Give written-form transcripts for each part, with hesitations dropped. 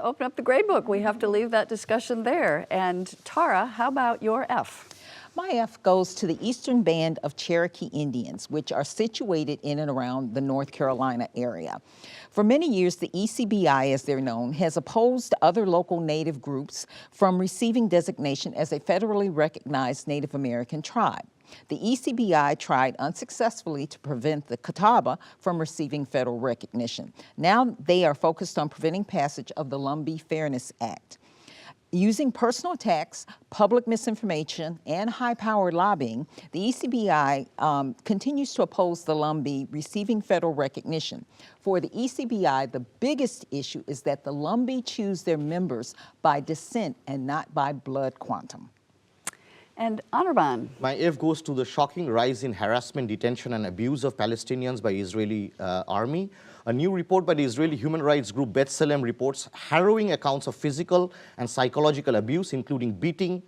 to open up the gradebook. We have to leave that discussion there. And Tara, how about your F? My F goes to the Eastern Band of Cherokee Indians, which are situated in and around the North Carolina area. For many years, the ECBI, as they're known, has opposed other local Native groups from receiving designation as a federally recognized Native American tribe. The ECBI tried unsuccessfully to prevent the Catawba from receiving federal recognition. Now they are focused on preventing passage of the Lumbee Fairness Act. Using personal attacks, public misinformation, and high-powered lobbying, the ECBI continues to oppose the Lumbee receiving federal recognition. For the ECBI, the biggest issue is that the Lumbee choose their members by descent and not by blood quantum. And Anirban. My F goes to the shocking rise in harassment, detention, and abuse of Palestinians by Israeli army. A new report by the Israeli human rights group B'Tselem reports harrowing accounts of physical and psychological abuse, including beating,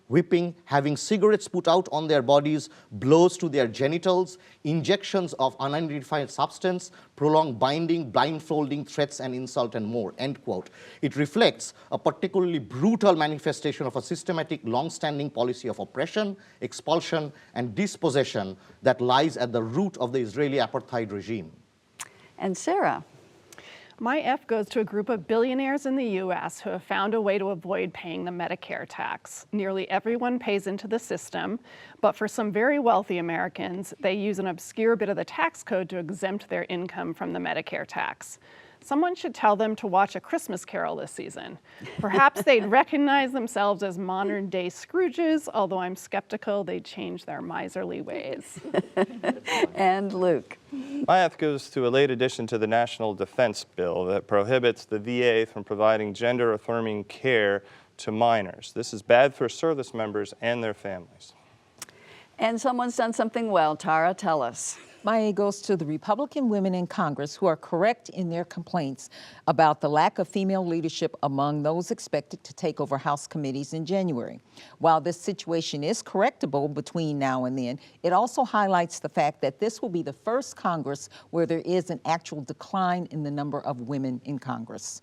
whipping, having cigarettes put out on their bodies, blows to their genitals, injections of unidentified substance, prolonged binding, blindfolding, threats and insult, and more, end quote. It reflects a particularly brutal manifestation of a systematic, long-standing policy of oppression, expulsion, and dispossession that lies at the root of the Israeli apartheid regime. And Sarah. My F goes to a group of billionaires in the U.S. who have found a way to avoid paying the Medicare tax. Nearly everyone pays into the system, but for some very wealthy Americans, they use an obscure bit of the tax code to exempt their income from the Medicare tax. Someone should tell them to watch A Christmas Carol this season. Perhaps they'd recognize themselves as modern-day Scrooges, although I'm skeptical they'd change their miserly ways. And Luke. My F goes to a late addition to the National Defense Bill that prohibits the VA from providing gender-affirming care to minors. This is bad for service members and their families. And someone's done something well. Tara, tell us. My A goes to the Republican women in Congress who are correct in their complaints about the lack of female leadership among those expected to take over House committees in January. While this situation is correctable between now and then, it also highlights the fact that this will be the first Congress where there is an actual decline in the number of women in Congress.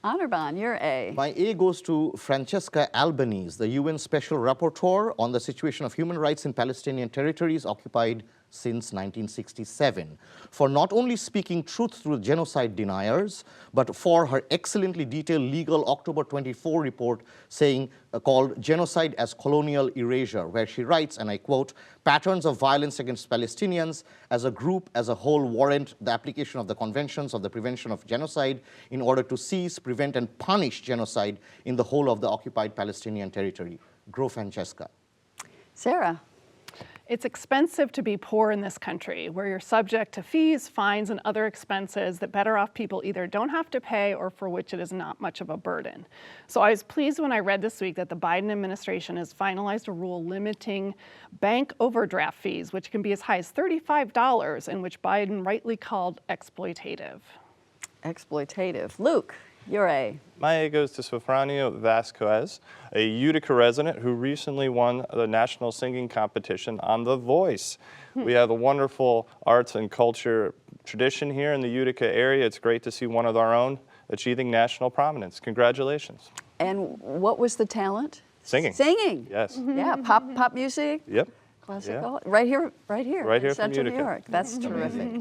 Anirban, your A. My A goes to Francesca Albanese, the UN Special Rapporteur on the situation of human rights in Palestinian territories occupied since 1967, for not only speaking truth through genocide deniers, but for her excellently detailed legal October 24 report saying, called Genocide as Colonial Erasure, where she writes, and I quote, patterns of violence against Palestinians as a group, as a whole, warrant the application of the Conventions of the Prevention of Genocide in order to seize, prevent, and punish genocide in the whole of the occupied Palestinian territory. Grow Francesca. Sarah. It's expensive to be poor in this country, where you're subject to fees, fines, and other expenses that better off people either don't have to pay or for which it is not much of a burden. So I was pleased when I read this week that the Biden administration has finalized a rule limiting bank overdraft fees, which can be as high as $35, and which Biden rightly called exploitative. Exploitative. Luke, your A. My A goes to Sofranio Vasquez, a Utica resident who recently won the national singing competition on The Voice. We have a wonderful arts and culture tradition here in the Utica area. It's great to see one of our own achieving national prominence. Congratulations. And what was the talent? Singing. Singing. Yes. Yeah, pop music. Yep. Classical. Yeah. Right here Right in here from Central New Utica. York. That's terrific.